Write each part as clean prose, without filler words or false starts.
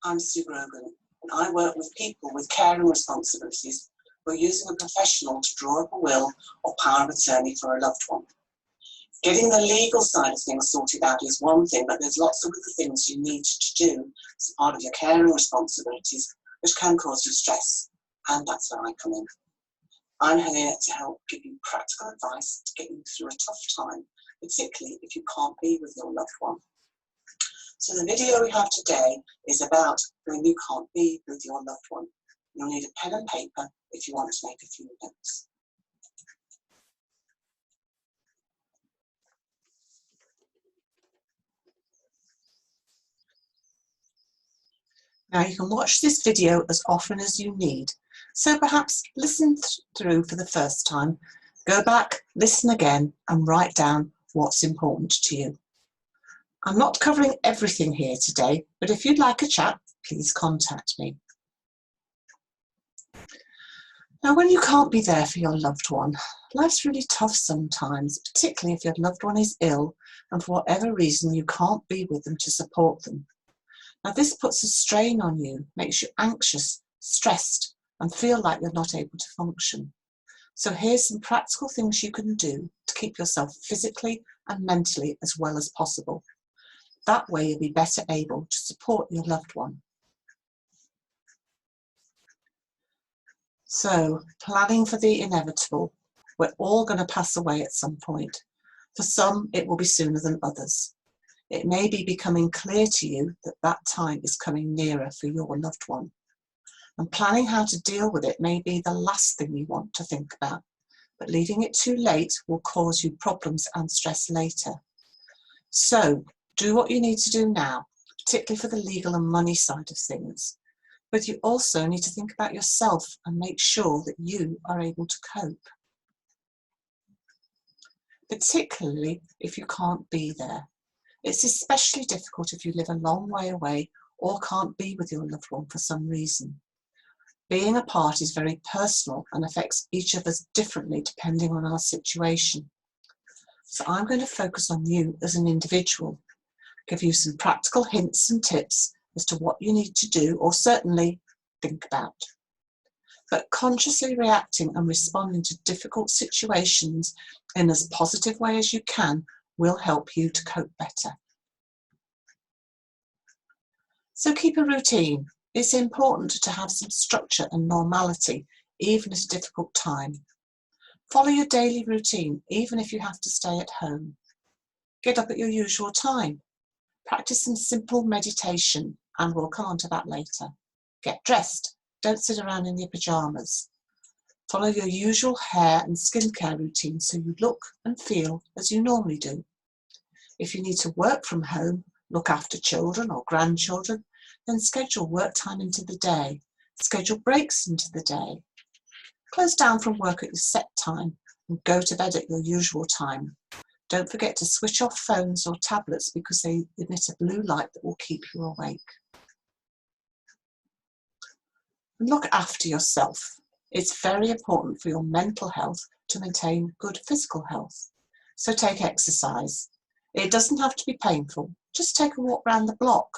I'm Sue Grogan, and I work with people with caring responsibilities who are using a professional to draw up a will or power of attorney for a loved one. Getting the legal side of things sorted out is one thing, but there's lots of other things you need to do as part of your caring responsibilities which can cause you stress, and that's where I come in. I'm here to help give you practical advice to get you through a tough time, particularly if you can't be with your loved one. So the video we have today is about when you can't be with your loved one. You'll need a pen and paper if you want to make a few notes. Now you can watch this video as often as you need. So perhaps listen through for the first time, go back, listen again and write down what's important to you. I'm not covering everything here today, but if you'd like a chat, please contact me. Now, when you can't be there for your loved one, life's really tough sometimes, particularly if your loved one is ill and for whatever reason you can't be with them to support them. Now, this puts a strain on you, makes you anxious, stressed, and feel like you're not able to function. So here's some practical things you can do to keep yourself physically and mentally as well as possible. That way you'll be better able to support your loved one. So, planning for the inevitable. We're all going to pass away at some point. For some, it will be sooner than others. It may be becoming clear to you that that time is coming nearer for your loved one. And planning how to deal with it may be the last thing you want to think about, but leaving it too late will cause you problems and stress later. So, do what you need to do now, particularly for the legal and money side of things. But you also need to think about yourself and make sure that you are able to cope. Particularly if you can't be there. It's especially difficult if you live a long way away or can't be with your loved one for some reason. Being apart is very personal and affects each of us differently depending on our situation. So I'm going to focus on you as an individual, give you some practical hints and tips as to what you need to do or certainly think about. But consciously reacting and responding to difficult situations in as positive way as you can will help you to cope better. So keep a routine. It's important to have some structure and normality, even at a difficult time. Follow your daily routine, even if you have to stay at home. Get up at your usual time. Practice some simple meditation, and we'll come on to that later. Get dressed. Don't sit around in your pyjamas. Follow your usual hair and skincare routine so you look and feel as you normally do. If you need to work from home, look after children or grandchildren, then schedule work time into the day. Schedule breaks into the day. Close down from work at your set time and go to bed at your usual time. Don't forget to switch off phones or tablets because they emit a blue light that will keep you awake. And look after yourself. It's very important for your mental health to maintain good physical health. So take exercise. It doesn't have to be painful. Just take a walk around the block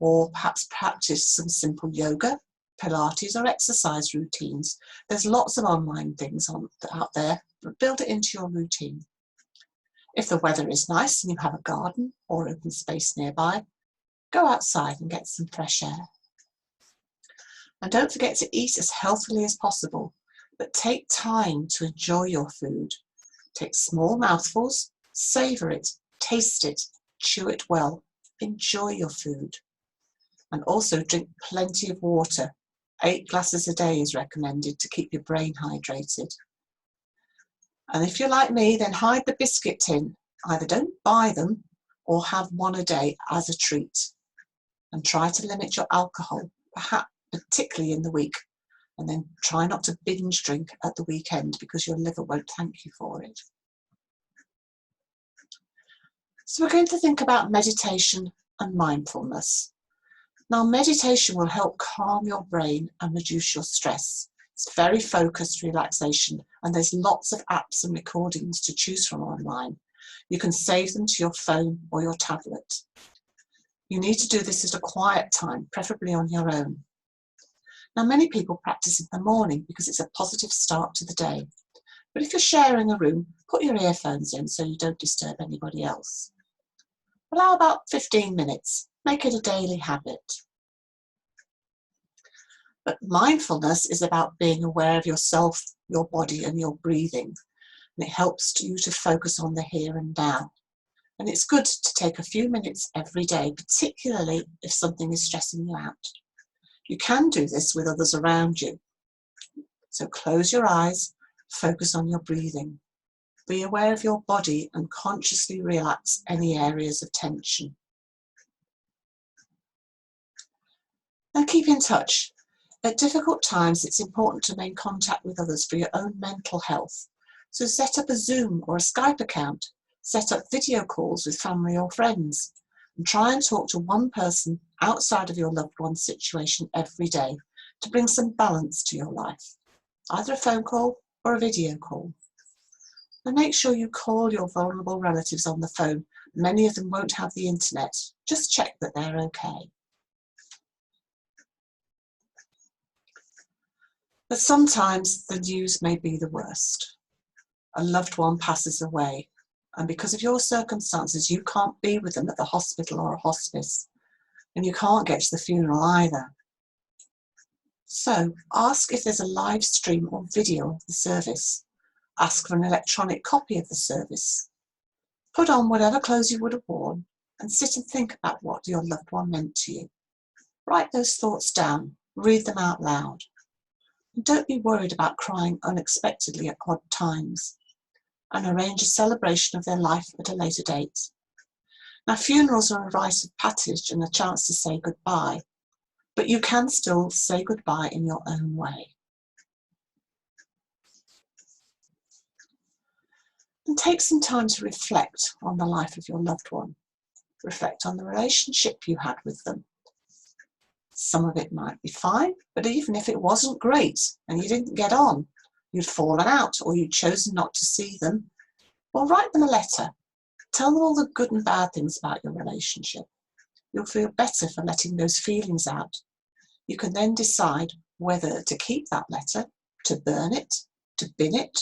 or perhaps practice some simple yoga, Pilates or exercise routines. There's lots of online things out there, but build it into your routine. If the weather is nice and you have a garden or open space nearby, go outside and get some fresh air. And don't forget to eat as healthily as possible, but take time to enjoy your food. Take small mouthfuls, savour it, taste it, chew it well, enjoy your food. And also drink plenty of water. 8 glasses a day is recommended to keep your brain hydrated. And if you're like me, then hide the biscuit tin. Either don't buy them or have one a day as a treat. And try to limit your alcohol, perhaps particularly in the week. And then try not to binge drink at the weekend because your liver won't thank you for it. So we're going to think about meditation and mindfulness. Now, meditation will help calm your brain and reduce your stress. It's very focused relaxation, and there's lots of apps and recordings to choose from online. You can save them to your phone or your tablet. You need to do this at a quiet time, preferably on your own. Now, many people practice in the morning because it's a positive start to the day. But if you're sharing a room, put your earphones in so you don't disturb anybody else. Allow about 15 minutes. Make it a daily habit. But mindfulness is about being aware of yourself, your body, and your breathing. And it helps you to focus on the here and now. And it's good to take a few minutes every day, particularly if something is stressing you out. You can do this with others around you. So close your eyes, focus on your breathing. Be aware of your body and consciously relax any areas of tension. Now keep in touch. At difficult times, it's important to maintain contact with others for your own mental health. So set up a Zoom or a Skype account. Set up video calls with family or friends. And try and talk to one person outside of your loved one's situation every day to bring some balance to your life. Either a phone call or a video call. And make sure you call your vulnerable relatives on the phone. Many of them won't have the internet. Just check that they're okay. But sometimes the news may be the worst. A loved one passes away, and because of your circumstances, you can't be with them at the hospital or a hospice, and you can't get to the funeral either. So ask if there's a live stream or video of the service. Ask for an electronic copy of the service. Put on whatever clothes you would have worn and sit and think about what your loved one meant to you. Write those thoughts down, read them out loud. And don't be worried about crying unexpectedly at odd times, and arrange a celebration of their life at a later date. Now, funerals are a rite of passage and a chance to say goodbye, but you can still say goodbye in your own way. And take some time to reflect on the life of your loved one. Reflect on the relationship you had with them. Some of it might be fine, but even if it wasn't great and you didn't get on, you'd fallen out or you'd chosen not to see them, well, write them a letter. Tell them all the good and bad things about your relationship. You'll feel better for letting those feelings out. You can then decide whether to keep that letter, to burn it, to bin it,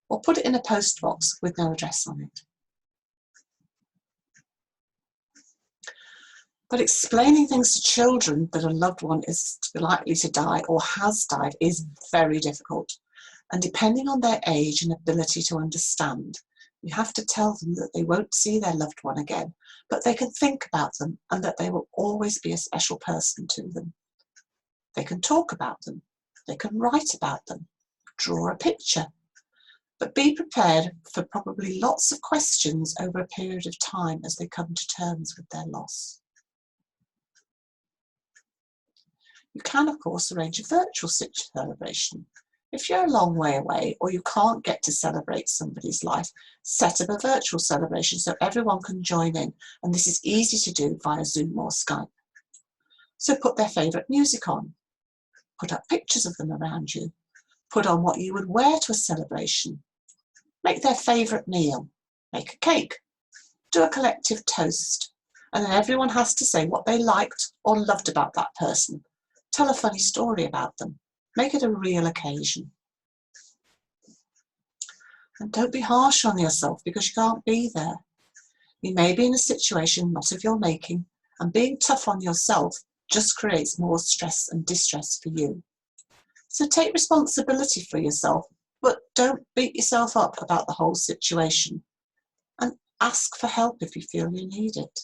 or put it in a post box with no address on it. But explaining things to children that a loved one is likely to die or has died is very difficult. And depending on their age and ability to understand, you have to tell them that they won't see their loved one again, but they can think about them and that they will always be a special person to them. They can talk about them, they can write about them, draw a picture, but be prepared for probably lots of questions over a period of time as they come to terms with their loss. You can, of course, arrange a virtual celebration. If you're a long way away or you can't get to celebrate somebody's life, set up a virtual celebration so everyone can join in, and this is easy to do via Zoom or Skype. So put their favourite music on, put up pictures of them around you, put on what you would wear to a celebration, make their favourite meal, make a cake, do a collective toast, and then everyone has to say what they liked or loved about that person. Tell a funny story about them. Make it a real occasion. And don't be harsh on yourself because you can't be there. You may be in a situation not of your making, and being tough on yourself just creates more stress and distress for you. So take responsibility for yourself, but don't beat yourself up about the whole situation. And ask for help if you feel you need it.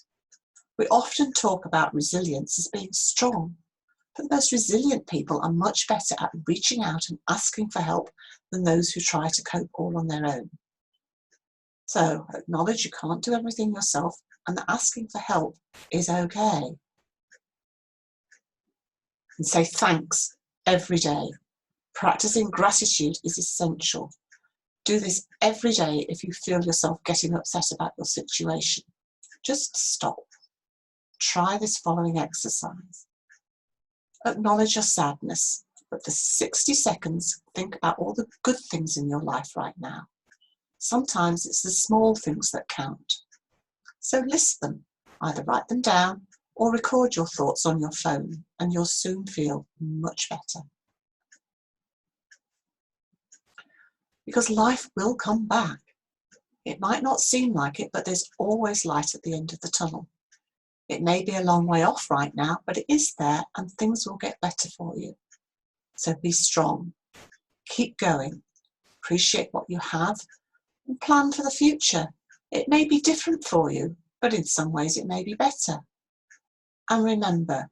We often talk about resilience as being strong. But the most resilient people are much better at reaching out and asking for help than those who try to cope all on their own. So acknowledge you can't do everything yourself and that asking for help is okay. And say thanks every day. Practicing gratitude is essential. Do this every day if you feel yourself getting upset about your situation. Just stop. Try this following exercise. Acknowledge your sadness, but for 60 seconds, think about all the good things in your life right now. Sometimes it's the small things that count. So list them, either write them down or record your thoughts on your phone, and you'll soon feel much better. Because life will come back. It might not seem like it, but there's always light at the end of the tunnel. It may be a long way off right now, but it is there, and things will get better for you. So be strong, keep going, appreciate what you have, and plan for the future. It may be different for you, but in some ways it may be better. And remember,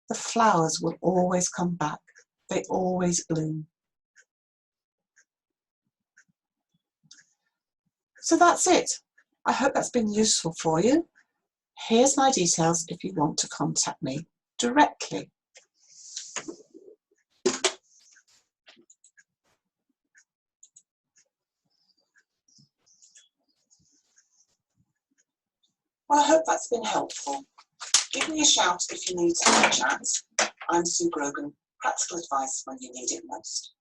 the flowers will always come back. They always bloom. So that's it. I hope that's been useful for you. Here's my details if you want to contact me directly. Well, I hope that's been helpful. Give me a shout if you need to have a chat. I'm Sue Grogan, practical advice when you need it most.